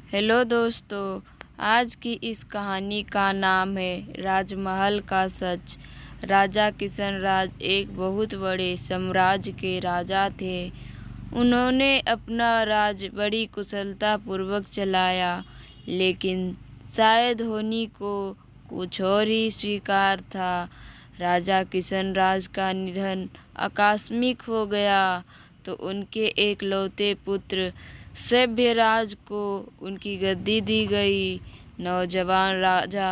Hello दोस्तों। आज की इस कहानी का नाम है राजमहल का सच। राजा किशनराज एक बहुत बड़े साम्राज्य के राजा थे। उन्होंने अपना राज बड़ी कुशलता पूर्वक चलाया, लेकिन शायद होनी को कुछ और ही स्वीकार था। राजा किशनराज का निधन आकस्मिक हो गया तो उनके एकलौते पुत्र सभ्यराज को उनकी गद्दी दी गई। नौजवान राजा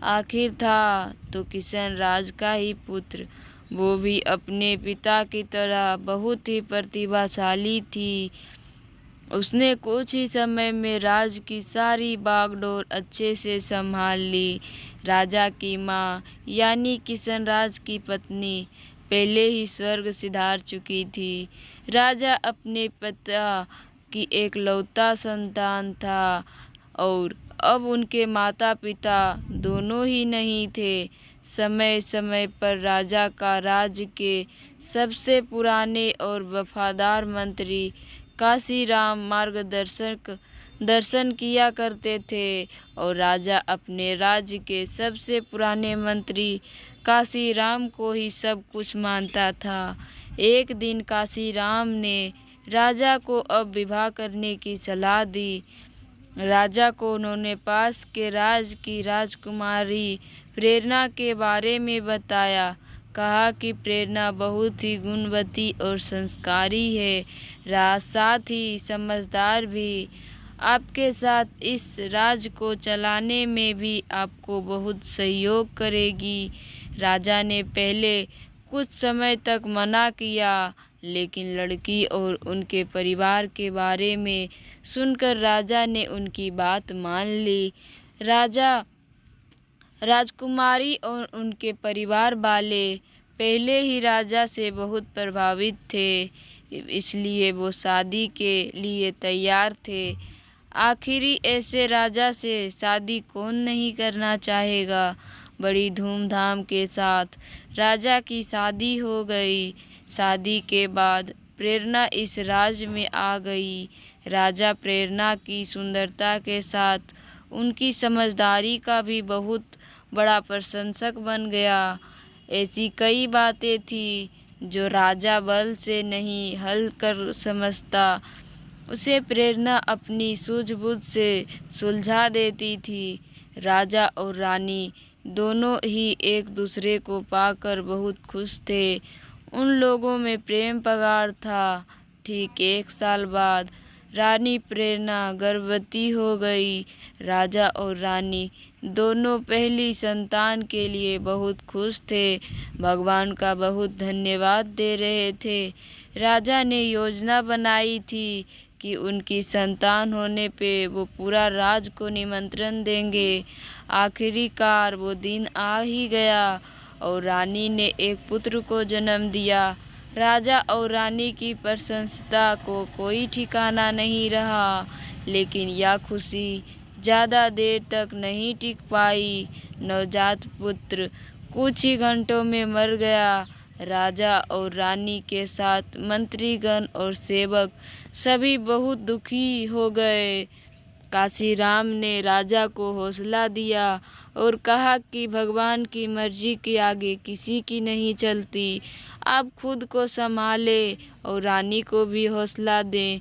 आखिर था तो किशनराज का ही पुत्र, वो भी अपने पिता की तरह बहुत ही प्रतिभाशाली थी। उसने कुछ ही समय में राज की सारी बागडोर अच्छे से संभाल ली। राजा की माँ यानी किशनराज की पत्नी पहले ही स्वर्ग सिधार चुकी थी। राजा अपने पिता की एकलौता संतान था और अब उनके माता पिता दोनों ही नहीं थे। समय समय पर राजा का राज्य के सबसे पुराने और वफादार मंत्री काशीराम मार्गदर्शक दर्शन किया करते थे और राजा अपने राज्य के सबसे पुराने मंत्री काशीराम को ही सब कुछ मानता था। एक दिन काशीराम ने राजा को अब विवाह करने की सलाह दी। राजा को उन्होंने पास के राज की राजकुमारी प्रेरणा के बारे में बताया। कहा कि प्रेरणा बहुत ही गुणवती और संस्कारी है, साथ ही समझदार भी। आपके साथ इस राज को चलाने में भी आपको बहुत सहयोग करेगी। राजा ने पहले कुछ समय तक मना किया, लेकिन लड़की और उनके परिवार के बारे में सुनकर राजा ने उनकी बात मान ली। राजा, राजकुमारी और उनके परिवार वाले पहले ही राजा से बहुत प्रभावित थे, इसलिए वो शादी के लिए तैयार थे। आखिरी ऐसे राजा से शादी कौन नहीं करना चाहेगा। बड़ी धूमधाम के साथ राजा की शादी हो गई। शादी के बाद प्रेरणा इस राज्य में आ गई। राजा प्रेरणा की सुंदरता के साथ उनकी समझदारी का भी बहुत बड़ा प्रशंसक बन गया। ऐसी कई बातें थी जो राजा बल से नहीं हल कर समझता, उसे प्रेरणा अपनी सूझबूझ से सुलझा देती थी। राजा और रानी दोनों ही एक दूसरे को पाकर बहुत खुश थे। उन लोगों में प्रेम प्रगाढ़ था। ठीक 1 साल बाद रानी प्रेरणा गर्भवती हो गई। राजा और रानी दोनों पहली संतान के लिए बहुत खुश थे, भगवान का बहुत धन्यवाद दे रहे थे। राजा ने योजना बनाई थी कि उनकी संतान होने पे वो पूरा राज को निमंत्रण देंगे। आखिरकार वो दिन आ ही गया और रानी ने एक पुत्र को जन्म दिया। राजा और रानी की प्रसन्नता को कोई ठिकाना नहीं रहा, लेकिन यह खुशी ज़्यादा देर तक नहीं टिक पाई। नवजात पुत्र कुछ ही घंटों में मर गया। राजा और रानी के साथ मंत्रीगण और सेवक सभी बहुत दुखी हो गए। काशीराम ने राजा को हौसला दिया और कहा कि भगवान की मर्जी के आगे किसी की नहीं चलती। आप खुद को संभाले और रानी को भी हौसला दें।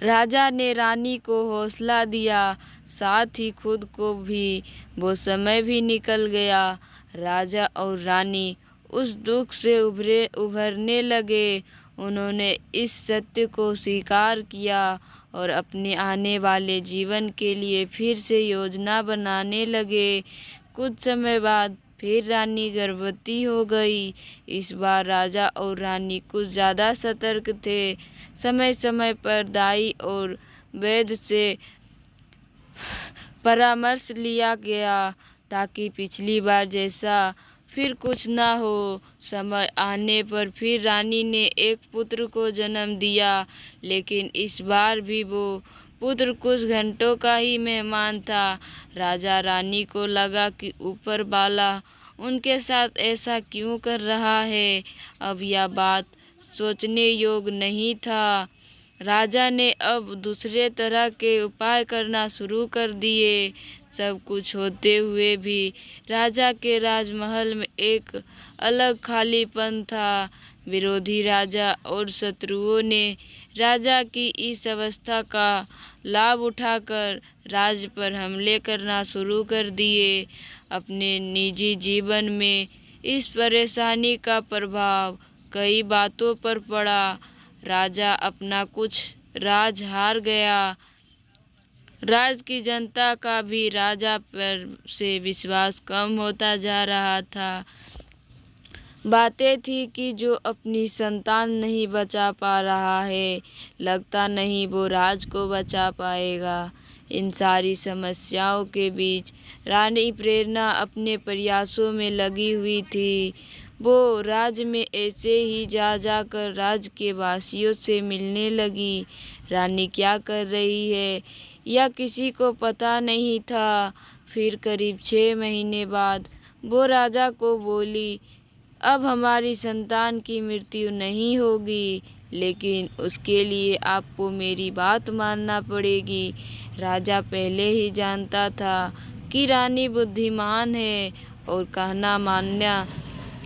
राजा ने रानी को हौसला दिया, साथ ही खुद को भी। वो समय भी निकल गया। राजा और रानी उस दुख से उभरने लगे। उन्होंने इस सत्य को स्वीकार किया और अपने आने वाले जीवन के लिए फिर से योजना बनाने लगे। कुछ समय बाद फिर रानी गर्भवती हो गई। इस बार राजा और रानी कुछ ज़्यादा सतर्क थे। समय समय पर दाई और वैद्य से परामर्श लिया गया ताकि पिछली बार जैसा फिर कुछ ना हो। समय आने पर फिर रानी ने एक पुत्र को जन्म दिया, लेकिन इस बार भी वो पुत्र कुछ घंटों का ही मेहमान था। राजा रानी को लगा कि ऊपर वाला उनके साथ ऐसा क्यों कर रहा है। अब यह बात सोचने योग्य नहीं था। राजा ने अब दूसरे तरह के उपाय करना शुरू कर दिए। सब कुछ होते हुए भी राजा के राजमहल में एक अलग खालीपन था। विरोधी राजा और शत्रुओं ने राजा की इस अवस्था का लाभ उठाकर राज्य पर हमले करना शुरू कर दिए। अपने निजी जीवन में इस परेशानी का प्रभाव कई बातों पर पड़ा। राजा अपना कुछ राज हार गया। राज्य की जनता का भी राजा पर से विश्वास कम होता जा रहा था। बातें थी कि जो अपनी संतान नहीं बचा पा रहा है, लगता नहीं वो राज को बचा पाएगा। इन सारी समस्याओं के बीच रानी प्रेरणा अपने प्रयासों में लगी हुई थी। वो राज्य में ऐसे ही जा जाकर राज्य के वासियों से मिलने लगी। रानी क्या कर रही है यह किसी को पता नहीं था। फिर करीब 6 महीने बाद वो राजा को बोली, अब हमारी संतान की मृत्यु नहीं होगी, लेकिन उसके लिए आपको मेरी बात मानना पड़ेगी। राजा पहले ही जानता था कि रानी बुद्धिमान है और कहना मानना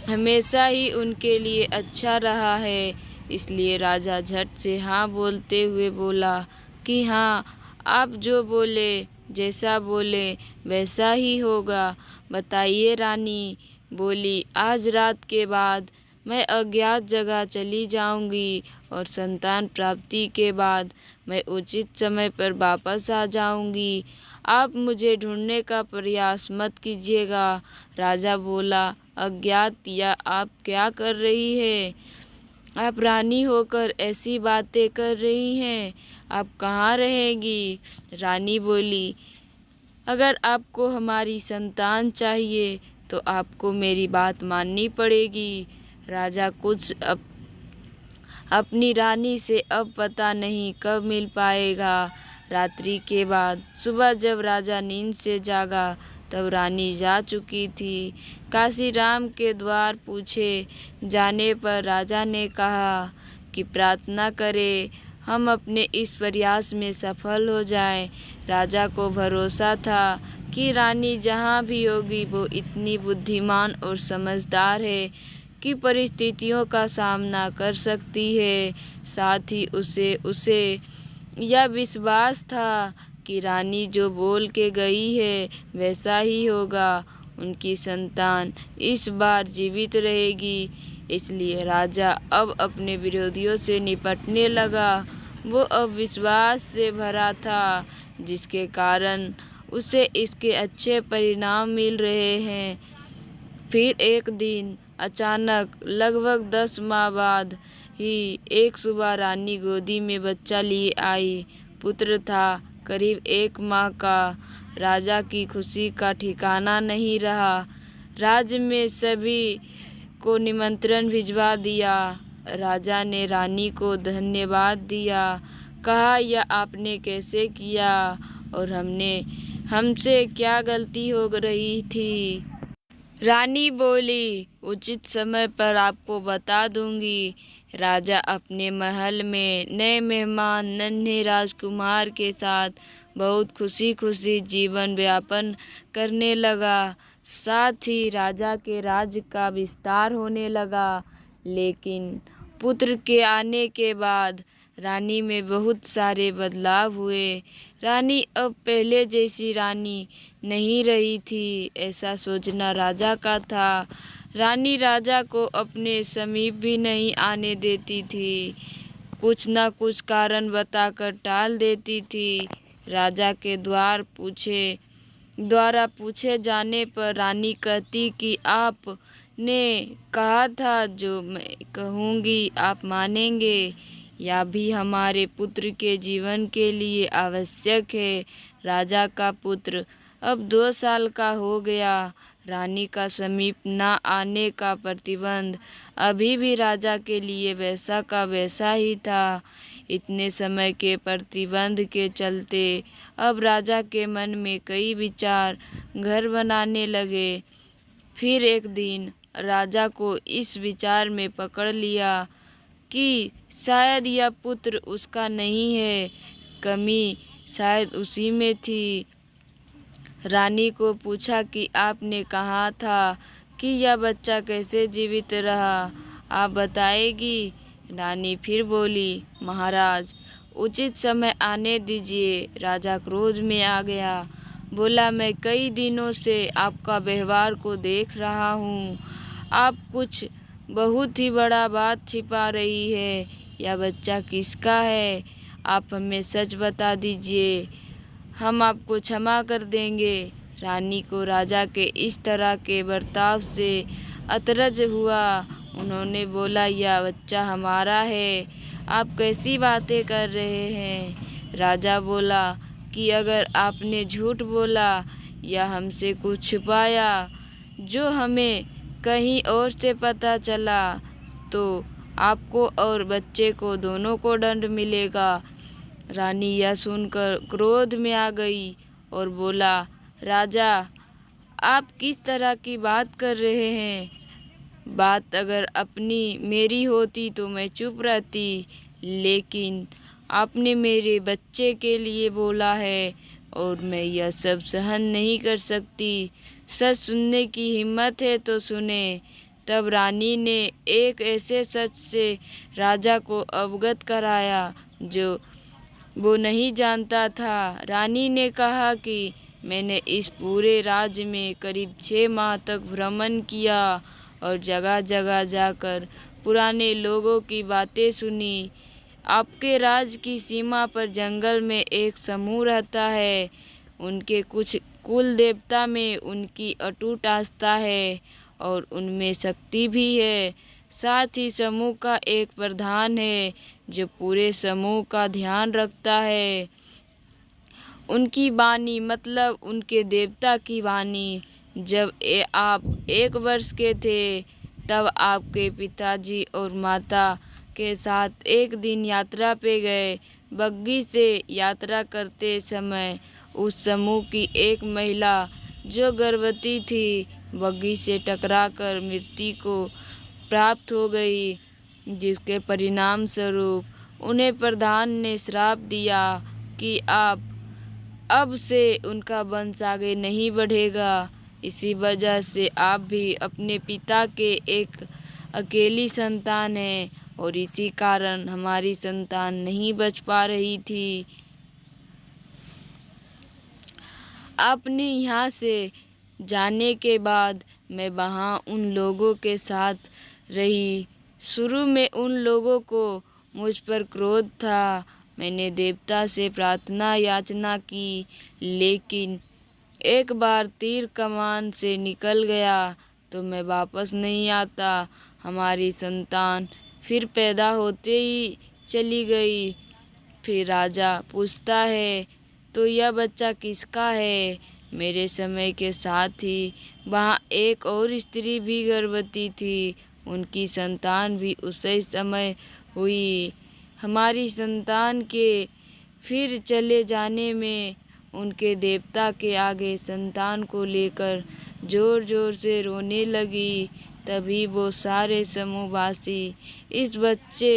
हमेशा ही उनके लिए अच्छा रहा है। इसलिए राजा झट से हाँ बोलते हुए बोला कि हाँ, आप जो बोले, जैसा बोले वैसा ही होगा। बताइए। रानी बोली, आज रात के बाद मैं अज्ञात जगह चली जाऊंगी और संतान प्राप्ति के बाद मैं उचित समय पर वापस आ जाऊंगी। आप मुझे ढूंढने का प्रयास मत कीजिएगा। राजा बोला, अज्ञात या आप क्या कर रही है? आप रानी होकर ऐसी बातें कर रही हैं। आप कहाँ रहेगी? रानी बोली, अगर आपको हमारी संतान चाहिए तो आपको मेरी बात माननी पड़ेगी। राजा कुछ अपनी रानी से अब पता नहीं कब मिल पाएगा। रात्रि के बाद सुबह जब राजा नींद से जागा तब रानी जा चुकी थी। काशीराम के द्वार पूछे जाने पर राजा ने कहा कि प्रार्थना करें, हम अपने इस प्रयास में सफल हो जाएं। राजा को भरोसा था कि रानी जहाँ भी होगी वो इतनी बुद्धिमान और समझदार है कि परिस्थितियों का सामना कर सकती है। साथ ही उसे यह विश्वास था कि रानी जो बोल के गई है वैसा ही होगा। उनकी संतान इस बार जीवित रहेगी। इसलिए राजा अब अपने विरोधियों से निपटने लगा। वो अब विश्वास से भरा था, जिसके कारण उसे इसके अच्छे परिणाम मिल रहे हैं। फिर एक दिन अचानक लगभग 10 माह बाद ही एक सुबह रानी गोदी में बच्चा लिए आई। पुत्र था करीब 1 माह का। राजा की खुशी का ठिकाना नहीं रहा। राज्य में सभी को निमंत्रण भिजवा दिया। राजा ने रानी को धन्यवाद दिया, कहा यह आपने कैसे किया और हमसे क्या गलती हो रही थी? रानी बोली, उचित समय पर आपको बता दूंगी। राजा अपने महल में नए मेहमान नन्हे राजकुमार के साथ बहुत खुशी खुशी जीवन यापन करने लगा। साथ ही राजा के राज्य का विस्तार होने लगा। लेकिन पुत्र के आने के बाद रानी में बहुत सारे बदलाव हुए। रानी अब पहले जैसी रानी नहीं रही थी, ऐसा सोचना राजा का था। रानी राजा को अपने समीप भी नहीं आने देती थी। कुछ न कुछ कारण बताकर टाल देती थी। राजा के द्वारा पूछे जाने पर रानी कहती कि आपने कहा था जो मैं कहूँगी आप मानेंगे। यह भी हमारे पुत्र के जीवन के लिए आवश्यक है। राजा का पुत्र अब 2 साल का हो गया। रानी का समीप न आने का प्रतिबंध अभी भी राजा के लिए वैसा का वैसा ही था। इतने समय के प्रतिबंध के चलते अब राजा के मन में कई विचार घर बनाने लगे। फिर एक दिन राजा को इस विचार में पकड़ लिया कि शायद यह पुत्र उसका नहीं है, कमी शायद उसी में थी। रानी को पूछा कि आपने कहा था कि यह बच्चा कैसे जीवित रहा, आप बताएगी? रानी फिर बोली, महाराज उचित समय आने दीजिए। राजा क्रोध में आ गया, बोला, मैं कई दिनों से आपका व्यवहार को देख रहा हूँ। आप कुछ बहुत ही बड़ा बात छिपा रही है। यह बच्चा किसका है? आप हमें सच बता दीजिए, हम आपको क्षमा कर देंगे। रानी को राजा के इस तरह के बर्ताव से अचरज हुआ। उन्होंने बोला, यह बच्चा हमारा है, आप कैसी बातें कर रहे हैं? राजा बोला कि अगर आपने झूठ बोला या हमसे कुछ छुपाया जो हमें कहीं और से पता चला तो आपको और बच्चे को दोनों को दंड मिलेगा। रानी यह सुनकर क्रोध में आ गई और बोला, राजा आप किस तरह की बात कर रहे हैं? बात अगर अपनी मेरी होती तो मैं चुप रहती, लेकिन आपने मेरे बच्चे के लिए बोला है और मैं यह सब सहन नहीं कर सकती। सच सुनने की हिम्मत है तो सुने। तब रानी ने एक ऐसे सच से राजा को अवगत कराया जो वो नहीं जानता था। रानी ने कहा कि मैंने इस पूरे राज्य में करीब 6 माह तक भ्रमण किया और जगह जगह जाकर पुराने लोगों की बातें सुनी। आपके राज्य की सीमा पर जंगल में एक समूह रहता है। उनके कुछ कुल देवता में उनकी अटूट आस्था है और उनमें शक्ति भी है। साथ ही समूह का एक प्रधान है जो पूरे समूह का ध्यान रखता है। उनकी वाणी मतलब उनके देवता की वाणी। जब आप 1 वर्ष के थे तब आपके पिताजी और माता के साथ एक दिन यात्रा पे गए। बग्घी से यात्रा करते समय उस समूह की एक महिला जो गर्भवती थी बग्घी से टकराकर मृत्यु को प्राप्त हो गई, जिसके परिणाम स्वरूप उन्हें प्रधान ने श्राप दिया कि आप अब से उनका वंश आगे नहीं बढ़ेगा। इसी वजह से आप भी अपने पिता के एक अकेली संतान हैं और इसी कारण हमारी संतान नहीं बच पा रही थी। आपने यहाँ से जाने के बाद मैं वहाँ उन लोगों के साथ रही। शुरू में उन लोगों को मुझ पर क्रोध था। मैंने देवता से प्रार्थना याचना की, लेकिन एक बार तीर कमान से निकल गया तो मैं वापस नहीं आता। हमारी संतान फिर पैदा होते ही चली गई। फिर राजा पूछता है, तो यह बच्चा किसका है? मेरे समय के साथ ही वहाँ एक और स्त्री भी गर्भवती थी, उनकी संतान भी उसी समय हुई। हमारी संतान के फिर चले जाने में उनके देवता के आगे संतान को लेकर जोर जोर से रोने लगी। तभी वो सारे समूहवासी इस बच्चे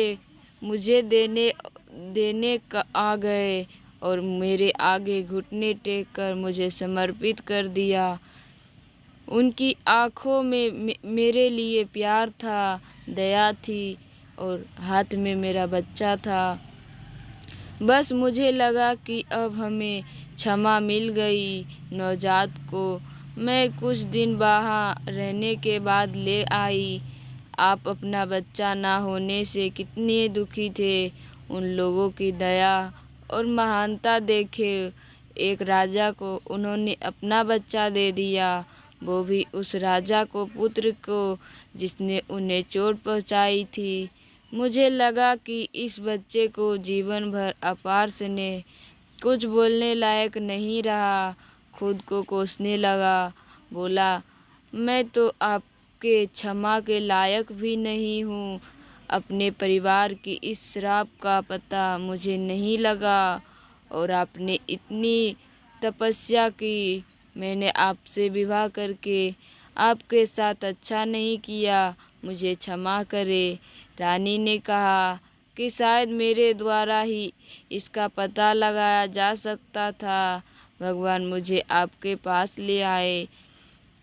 मुझे देने आ गए और मेरे आगे घुटने टेक कर मुझे समर्पित कर दिया। उनकी आँखों में मेरे लिए प्यार था, दया थी और हाथ में मेरा बच्चा था। बस मुझे लगा कि अब हमें क्षमा मिल गई। नवजात को मैं कुछ दिन वहाँ रहने के बाद ले आई। आप अपना बच्चा ना होने से कितने दुखी थे। उन लोगों की दया और महानता देखे एक राजा को उन्होंने अपना बच्चा दे दिया, वो भी उस राजा को पुत्र को जिसने उन्हें चोट पहुँचाई थी। मुझे लगा कि इस बच्चे को जीवन भर अपार स्नेह, कुछ बोलने लायक नहीं रहा। खुद को कोसने लगा, बोला, मैं तो आपके क्षमा के लायक भी नहीं हूँ। अपने परिवार की इस श्राप का पता मुझे नहीं लगा और आपने इतनी तपस्या की, मैंने आपसे विवाह करके आपके साथ अच्छा नहीं किया। मुझे क्षमा करें। रानी ने कहा कि शायद मेरे द्वारा ही इसका पता लगाया जा सकता था। भगवान मुझे आपके पास ले आए।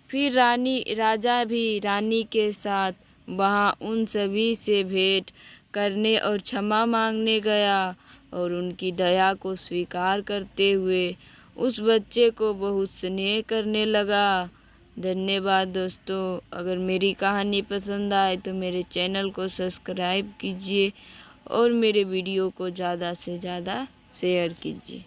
फिर राजा भी रानी के साथ वहाँ उन सभी से भेंट करने और क्षमा मांगने गया और उनकी दया को स्वीकार करते हुए उस बच्चे को बहुत स्नेह करने लगा। धन्यवाद दोस्तों। अगर मेरी कहानी पसंद आए तो मेरे चैनल को सब्सक्राइब कीजिए और मेरे वीडियो को ज़्यादा से ज़्यादा शेयर कीजिए।